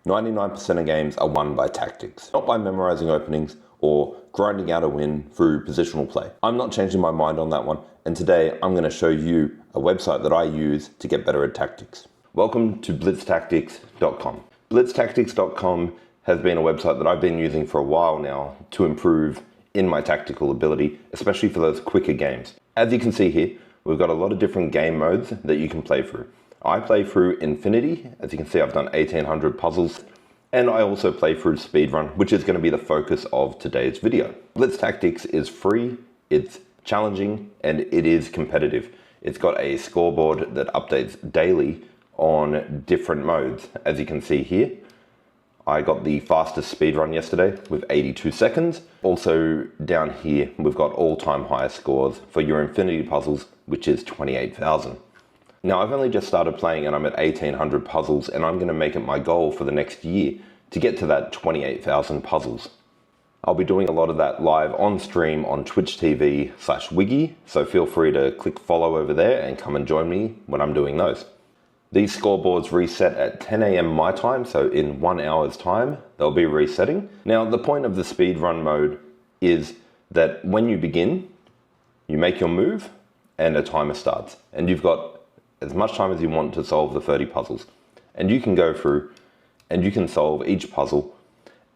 99% of games are won by tactics, not by memorizing openings or grinding out a win through positional play. I'm not changing my mind on that one, and today I'm going to show you a website that I use to get better at tactics. Welcome to blitztactics.com. Blitztactics.com has been a website that I've been using for a while now to improve in my tactical ability, especially for those quicker games. As you can see here, we've got a lot of different game modes that you can play through. I play through Infinity. As you can see, I've done 1800 puzzles, and I also play through Speedrun, which is going to be the focus of today's video. Blitz Tactics is free, it's challenging, and it is competitive. It's got a scoreboard that updates daily on different modes. As you can see here, I got the fastest speedrun yesterday with 82 seconds. Also down here, we've got all-time high scores for your Infinity puzzles, which is 28,000. Now I've only just started playing and I'm at 1800 puzzles, and I'm gonna make it my goal for the next year to get to that 28,000 puzzles. I'll be doing a lot of that live on stream on Twitch TV/Wiggy, so feel free to click follow over there and come and join me when I'm doing those. These scoreboards reset at 10 AM my time, so in 1 hour's time, they'll be resetting. Now, the point of the speedrun mode is that when you begin, you make your move and a timer starts. And you've got as much time as you want to solve the 30 puzzles. And you can go through and you can solve each puzzle.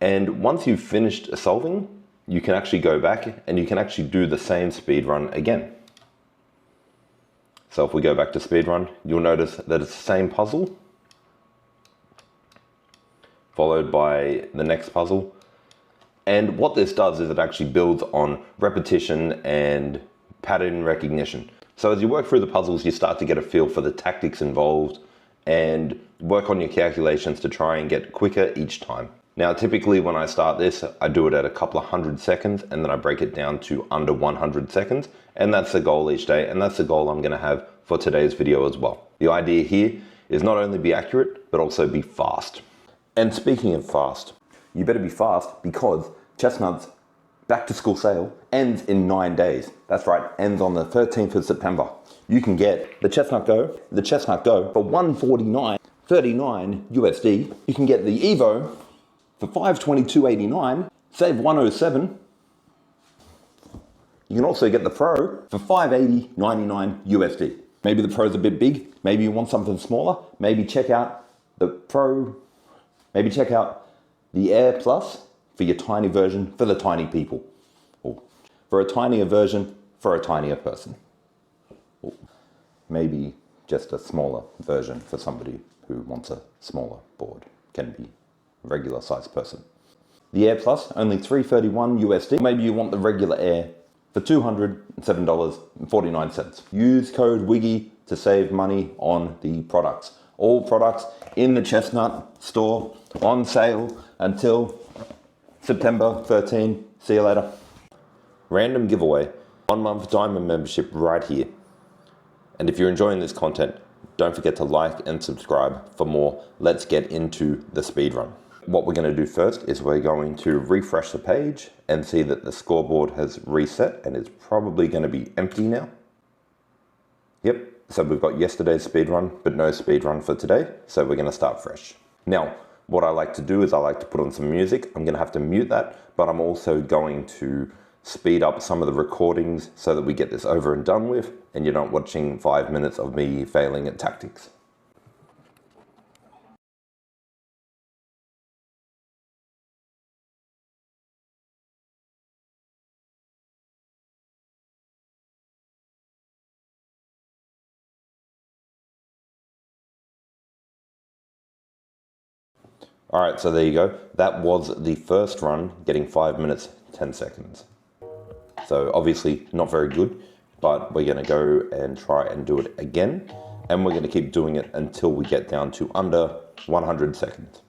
And once you've finished solving, you can actually go back and you can actually do the same speedrun again. So if we go back to speedrun, you'll notice that it's the same puzzle, followed by the next puzzle. And what this does is it actually builds on repetition and pattern recognition. So as you work through the puzzles, you start to get a feel for the tactics involved and work on your calculations to try and get quicker each time. Now, typically when I start this, I do it at a couple of 100 seconds and then I break it down to under 100 seconds. And that's the goal each day. And that's the goal I'm gonna have for today's video as well. The idea here is not only be accurate, but also be fast. And speaking of fast, you better be fast because Chestnut's back to school sale ends in 9 days. That's right, ends on the 13th of September. You can get the Chestnut Go for $149.39 USD. You can get the Evo for $522.89, save $107. You can also get the Pro for $580.99 USD. Maybe the Pro's a bit big, maybe you want something smaller, maybe check out the Pro, maybe check out the Air Plus for your tiny version for the tiny people. Or for a tinier version for a tinier person. Or maybe just a smaller version for somebody who wants a smaller board. Can be a regular sized person. The Air Plus, only $331 USD. Maybe you want the regular Air for $207.49. Use code WIGGY to save money on the products. All products in the Chestnut store on sale until September 13. See you later. Random giveaway, 1 month diamond membership right here. And if you're enjoying this content, don't forget to like and subscribe for more. Let's get into the speedrun. What we're going to do first is we're going to refresh the page and see that the scoreboard has reset and it's probably going to be empty now. Yep, so we've got yesterday's speedrun, but no speedrun for today. So we're going to start fresh. Now, what I like to do is I like to put on some music. I'm going to have to mute that, but I'm also going to speed up some of the recordings so that we get this over and done with and you're not watching 5 minutes of me failing at tactics. All right, so there you go. That was the first run, getting 5 minutes, 10 seconds. So obviously not very good, but we're gonna go and try and do it again. And we're gonna keep doing it until we get down to under 100 seconds.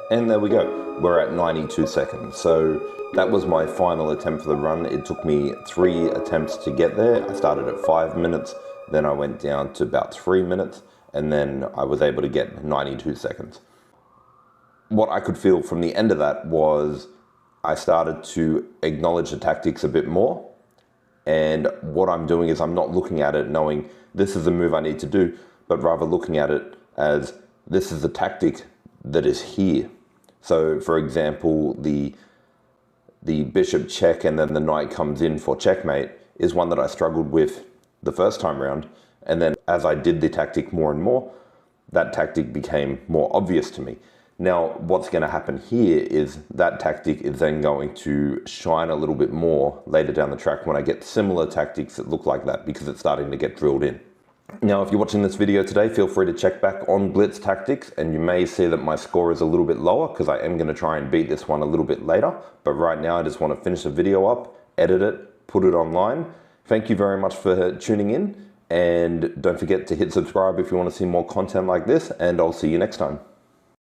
And there we go, we're at 92 seconds. So that was my final attempt for the run. It took me 3 attempts to get there. I started at 5 minutes, then I went down to about 3 minutes, and then I was able to get 92 seconds. What I could feel from the end of that was I started to acknowledge the tactics a bit more. And what I'm doing is I'm not looking at it knowing this is the move I need to do, but rather looking at it as this is the tactic that is here. So for example, the bishop check and then the knight comes in for checkmate is one that I struggled with the first time round. And then as I did the tactic more and more, that tactic became more obvious to me. Now, what's going to happen here is that tactic is then going to shine a little bit more later down the track when I get similar tactics that look like that, because it's starting to get drilled in. Now, if you're watching this video today, feel free to check back on Blitz Tactics, and you may see that my score is a little bit lower because I am going to try and beat this one a little bit later. But right now, I just want to finish the video up, edit it, put it online. Thank you very much for tuning in, and don't forget to hit subscribe if you want to see more content like this, and I'll see you next time.